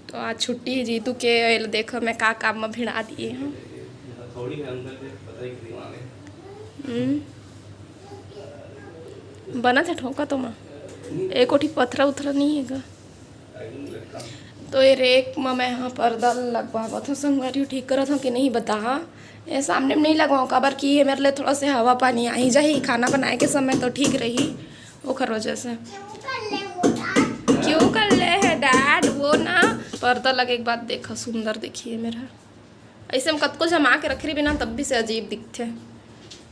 तो आज छुट्टी है जीतू के। देखो मैं का काम में भिड़ा दिए हैं। बना था ठोका तो माँ एक कोठी पत्थर उथरा नहीं है। तो ये रेक में मैं यहाँ पर्दा लगवा था संगवारी ठीक करा था कि नहीं बता। ये सामने में नहीं लगवाऊँ काबर की है मेरे लिए थोड़ा से हवा पानी आई जाही खाना बनाए के समय तो ठीक रही ओखर वजह से। क्यों कर ले है डैड वो ना पर्दा लगे एक बात देखा सुंदर दिखिए मेरा ऐसे हम कत को जमा के रख रही बिना तब भी से अजीब दिखते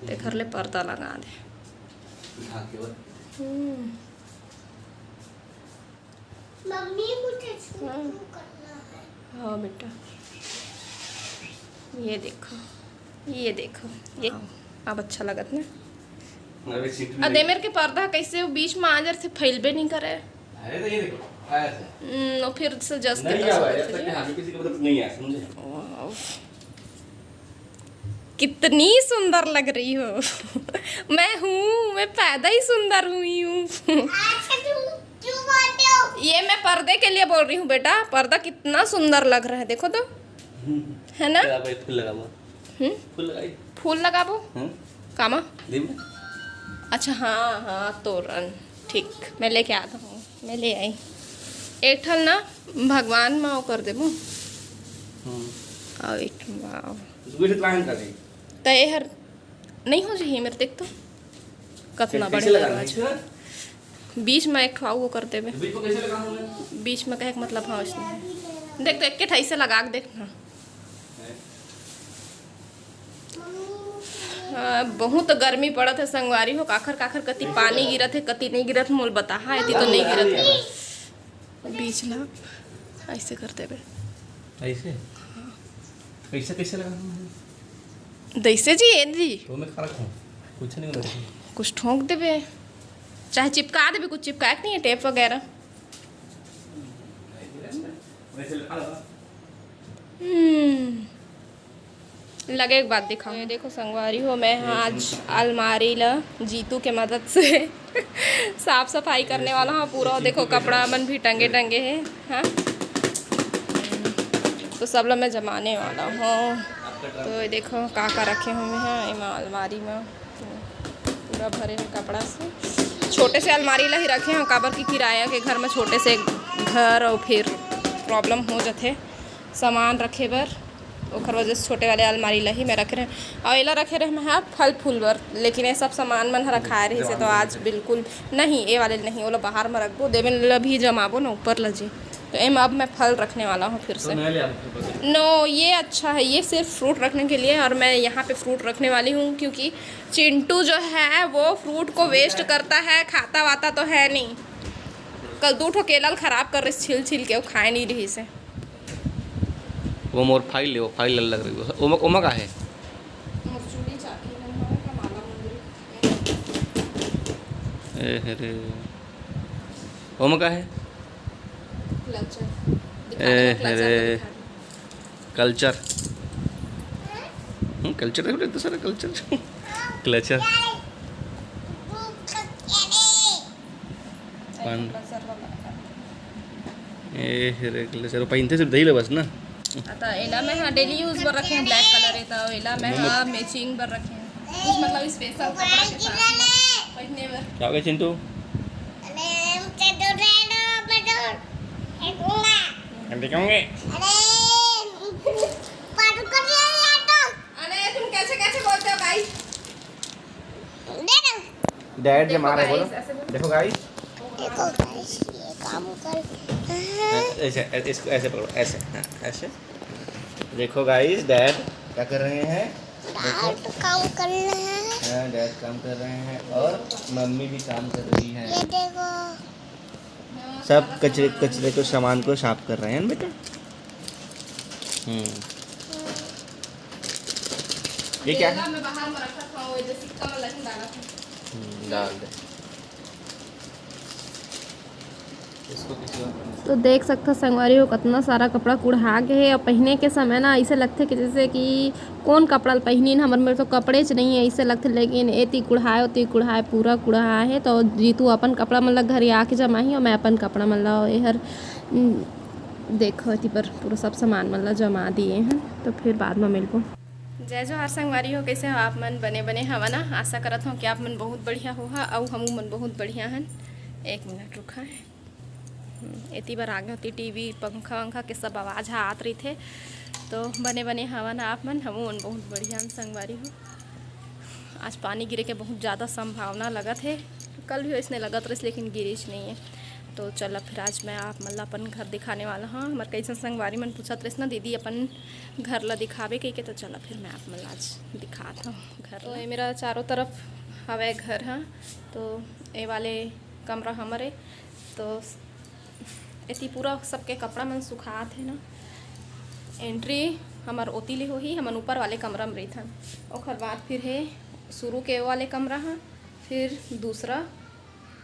देख ले पर्दा लगा दे। मम्मी मुझे करना है। हाँ बेटा ये देखो ये अब अच्छा लगत ना। अदे मेरे के पर्दा कैसे वो बीच में आ जाए से फैलबे नहीं करे है तो ये देखो नो फिर से जस्ट नहीं आया जब तक हमें किसी का मतलब नहीं आया समझे। कितनी सुंदर लग रही हो मैं पैदा ही सुंदर हुई हूँ। ये मैं पर्दे के लिए बोल रही हूँ बेटा पर्दा कितना सुंदर लग रहा है देखो तो है ना। फूल लगाओ फूल लगाबो कामा दिन अच्छा हाँ तोरण ठीक मैं लेके आता हूँ मैं ले आई एक ठल ना भगवान माँ कर देबो और एक तय हर नहीं हो जाइए मेरे देख तो कितना बढ़िया बीच में एक वो कर देवे बीच में कहे मतलब हाँ इसमें देख तो एक ठाई से लगा के देखना। बहुत गर्मी पड़त है संगवारी हो काखर काखर कति पानी गिरत है कति नहीं गिरत मोल बता हाँ तो नहीं गिरत है बीच ला ऐसे कर देवे ऐसे कैसे कैसे लगा दैसे जी जी तो मैं खा रखूं कुछ नहीं होता कुछ ठोक देवे चाहे चिपका देवे कुछ चिपका नहीं है टेप वगैरह। लगे एक बात दिखाओ ये देखो संगवारी हो मैं आज अलमारी ला जीतू के मदद से साफ सफाई करने वाला हूँ पूरा देखो कपड़ा मन भी टंगे टंगे है हाँ तो सब लोग मैं जमाने वाला हूँ। तो ये देखो का रखे हुए हैं इमा अलमारी में पूरा भरे हैं कपड़ा से छोटे से अलमारी ला ही रखे हैं काबर की किराया के घर में छोटे से घर और फिर प्रॉब्लम हो जाते सामान रखे बर ओखर वजह से छोटे वाले अलमारी ला ही मैं रखे रहे और एला रखे रहे मैं फल फूल बर लेकिन ये सब सामान मन रखाए रही से तो आज बिल्कुल नहीं ये वाले नहीं वो बाहर में रखबो देवे ला भी जमाबो ना ऊपर लजी तो एम अब मैं फल रखने वाला हूँ फिर से। नो ये अच्छा है ये सिर्फ फ्रूट रखने के लिए और मैं यहाँ पे फ्रूट रखने वाली हूँ क्योंकि चिंटू जो है वो फ्रूट को वेस्ट करता है खाता वाता तो है नहीं। कल 2 ठो केला खराब कर रही छिल छिल के वो खाए नहीं रही से वो मोर फाइल ले वो फाइल लग रही है ओमा का है ए रे ओमा का है कल्चर कल्चर है तो सारा कल्चर क्लचर रे क्लचर पहिनते सिर्फ दही ले बस ना आता एला में हाँ डेली यूज पर रखे हैं ब्लैक कलर है तो एला में हाँ मैचिंग पर रखे हैं कुछ मतलब स्पेशल कपड़ा के साथ पहनने पर क्या कहे चिंटू हम दिखाऊंगे अरे तुम कैसे कैसे बोलते हो गाइस डैड जे मारे बोलो देखो गाइस ये काम कर ऐसे इसको ऐसे पकड़ो ऐसे हाँ ऐसे देखो गाइस डैड क्या कर रहे हैं डैड काम कर रहे हैं हाँ डैड काम कर रहे हैं और मम्मी भी काम कर रही है ये देखो सब कचरे कचरे को सामान को साफ कर रहे हैं बेटा। ये क्या है मैं बाहर में रखा था वो जैसे सिक्का में लगा डाला था डाल दे इसको किसी और तो देख सकते संगवारी हो कितना सारा कपड़ा कुढ़ा के है और पहनने के समय ना ऐसे लगते कि जैसे कि कौन कपड़ा पहनी हमारे मेरे तो कपड़े च नहीं है ऐसे लगते लेकिन एती कुढ़ाए उती कुढ़ाए पूरा कुढ़ाया है। तो जीतू अपन कपड़ा मतलब घर आके जमा ही और मैं अपन कपड़ा मतलब हर देखो इति पर पूरा सब सामान मतलब जमा दिए हैं, तो फिर बाद में मिलबो। जय जोहार संगवारी हो, कैसे हो आप मन? बने बने हवा ना? आशा करत हूँ कि आप मन बहुत बढ़िया हो हा और हमू मन बहुत बढ़िया हन। 1 मिनट रुका है। इति बार आगे होती टीवी पंखा वंखा के सब आवाज़ हा आत रही थे, तो बने बने हवा ना आप मन? हमू मन बहुत बढ़िया संगवारी हो। आज पानी गिरे के बहुत ज़्यादा संभावना लगत है, कल भी इसने लगत रही लेकिन गिरीश नहीं है। तो चलो फिर आज मैं आप मतलब अपन घर दिखाने वाला हाँ। हमारे कैसे संगवारी मन पूछत रही ना दीदी अपन घर ला दिखावे कही के, तो चलो फिर मैं आप मतलब आज दिखाता हूँ घर। तो ये मेरा चारों तरफ हवे घर हाँ। तो ये वाले कमरा हमारे, तो इतनी पूरा सबके कपड़ा मन सुखात है ना। एंट्री हमार ओती ले होही, हमन ऊपर वाले कमरा में रही। और बाद फिर है शुरू के वाले कमरा हाँ, फिर दूसरा,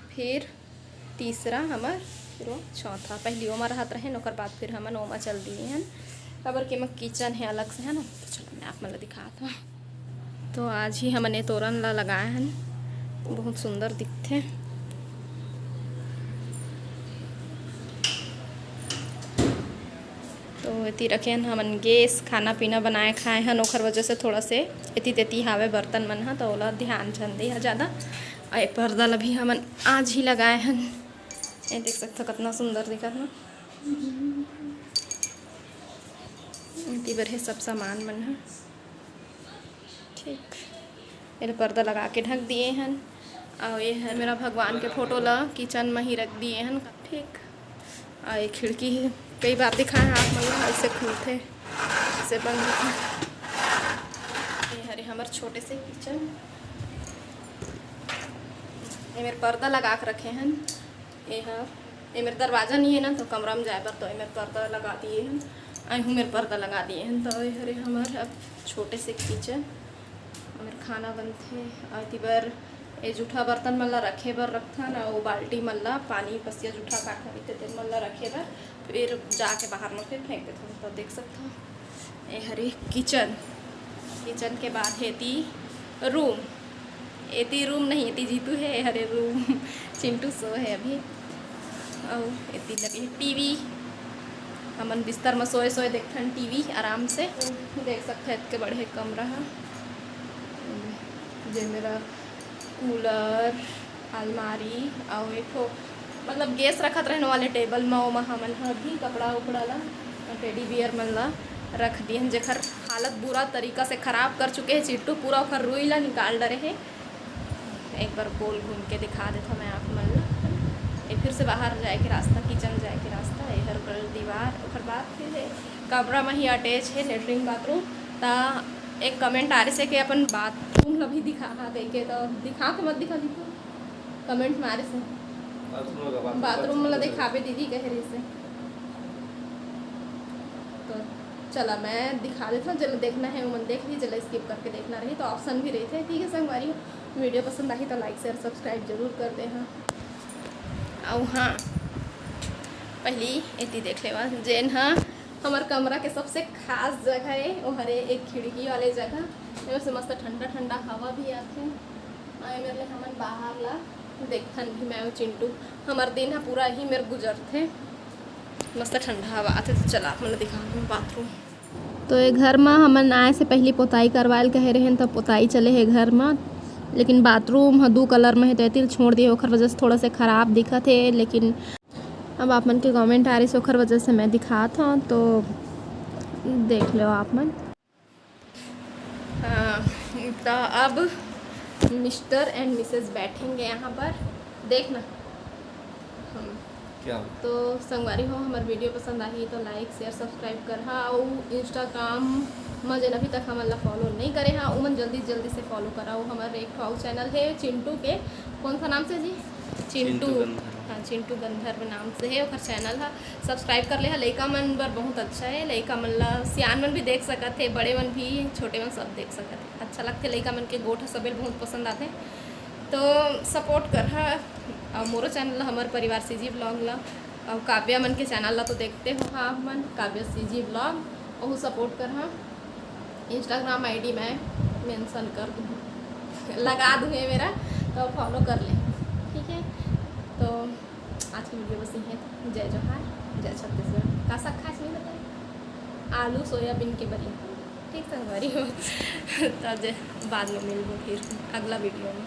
फिर तीसरा हमार, फिर वो चौथा। पहली ओमा रहत रहे, ओकर बाद फिर हमन ओमा चल दिए हैं। खबर के में किचन है अलग से है ना, तो चलो मैं आप मतलब दिखाता हूँ। तो आज ही हमने तोरण ला लगाए हैं, बहुत सुंदर दिखते। तो इति रखे हैं हमन गैस खाना पीना बनाए खाए हैं, ओखर वजह से थोड़ा से इति तेती हावे बर्तन मन हा, तो ओला ध्यान झन दे ज़्यादा। और पर्दा ला भी हमन आज ही लगाए हैं। ये देख सकते हो कितना सुंदर दिखत ना। इति बर है सब सामान मन है ठीक। ये पर्दा लगा के ढक दिए हैं। और ये है मेरा भगवान के फोटो ला किचन में ही रख दिए हैं ठीक। और ये खिड़की है, कई बार दिखाए हैं आप मतलब ऐसे खुलते ऐसे बंद होते। ये हरे हमारे छोटे से किचन। ये मेरे पर्दा लगा के रखे हैं। ये मेरे दरवाज़ा नहीं है ना, तो कमरा में जाए पर तो ये मेरे पर्दा लगा दिए हैं। आई हूँ मेरे पर्दा लगा दिए हैं। तो ये हरे हमारे अब छोटे से किचन मेरे खाना बनते। और बार ये जूठा बर्तन मल्ला रखे बर रखता ना, वो बाल्टी मल्ला पानी पसिया जूठा काट देते मल्ला रखे बर, फिर जाके बाहर में फिर फेंक देते हैं। तो देख सकते हो ये हरे किचन। किचन के बाद है ती रूम। एती रूम नहीं, एती जीतू है, हरे रूम चिंटू सो है अभी। और एती लगी टीवी, हमन बिस्तर में सोए सोए देखते हैं टीवी आराम से। देख सकते हैं इतने बड़े कमरा है। जे मेरा कूलर, अलमारी और एक मतलब गैस रखत रहने वाले टेबल में ओमा हमन भी कपड़ा उपड़ा ला टेडी बियर मन ला रख दिए हैं, जेकर हालत बुरा तरीका से ख़राब कर चुके हैं चिट्टू। पूरा ओखर रुई ला निकाल डरे है। एक बार गोल घूम के दिखा देता मैं आप मन ला। फिर से बाहर जाए के रास्ता, किचन जाए के रास्ता, हर बगल दीवार। और बाद फिर कमरा में ही अटैच है लेटरिन बाथरूम। ता एक कमेंट आ रहे से कि अपन बाथरूम ला भी दिखा दे के, तो दिखा के मत दिखा दी तो कमेंट में आ रहे से बाथरूम ला दिखावे दीदी कह रही से। तो चला मैं दिखा देता हूँ, चलो देखना है वो मन देख ली, चलो स्किप करके देखना रही तो ऑप्शन भी रही थे ठीक है संगवारी। वीडियो पसंद आई तो लाइक शेयर सब्सक्राइब जरूर कर दे हाँ। और हाँ पहली इतनी देख ले जेन हाँ हमारे कमरा के सबसे खास जगह है वो हरे एक खिड़की वाले जगह से मस्त ठंडा ठंडा हवा भी आते हैं। मेरे लिए हमन बाहर ला देखथन भी मैं चिंटू हमारे दिन है पूरा ही मेरे गुजरते मस्त ठंडा हवा आते। तो चला मतलब दिखा दूँ बाथरूम। तो ये घर में हमन आए से पहले पोताई करवाए कहे रहे तो पोताई चले है घर में, लेकिन बाथरूम 2 कलर में है तो तिल छोड़ दिए ओखर वजह से थोड़ा से ख़राब दिखत है। लेकिन अब आप मन के कमेंट आ रही से ओखर वजह से मैं दिखाता हूँ, तो देख लो आप मन। तो अब मिस्टर एंड मिसेस बैठेंगे यहाँ पर, देखना क्या। तो संगवारी हो हमारे वीडियो पसंद आई तो लाइक शेयर सब्सक्राइब कर हाँ। और इंस्टाग्राम में जन अभी तक हमारा फॉलो नहीं करे हाँ, उमन जल्दी से फॉलो कराओ। हमारे एक चैनल है चिंटू के, कौन सा नाम से जी? चिंटू हाँ, चिंटू गंधर्व नाम से है और चैनल है, सब्सक्राइब कर ले हाँ। लड़का मन पर बहुत अच्छा है, लड़का मन ला सियान मन भी देख सकत है, बड़े मन भी छोटे मन सब देख सकत है। अच्छा लगते लड़का मन के गोठ सबे बहुत पसंद आते, तो सपोर्ट कर हाँ। और मोरो चैनल हमारे परिवार सीजी ब्लॉग ला, और काव्या मन के चैनल ला तो देखते हो हाँ आप मन, काव्या सीजी ब्लॉग, और सपोर्ट कर हाँ। इंस्टाग्राम आईडी मैं मेंशन कर दूँ, लगा दूँ है मेरा, तो फॉलो कर ले ठीक है। तो आज की वीडियो बस यही है। जय जोहार, जय छत्तीसगढ़। का साग खास नहीं बताया, आलू सोयाबीन के बरी। ठीक संगवारी हो। तो बाद में मिलूँ फिर अगला वीडियो में।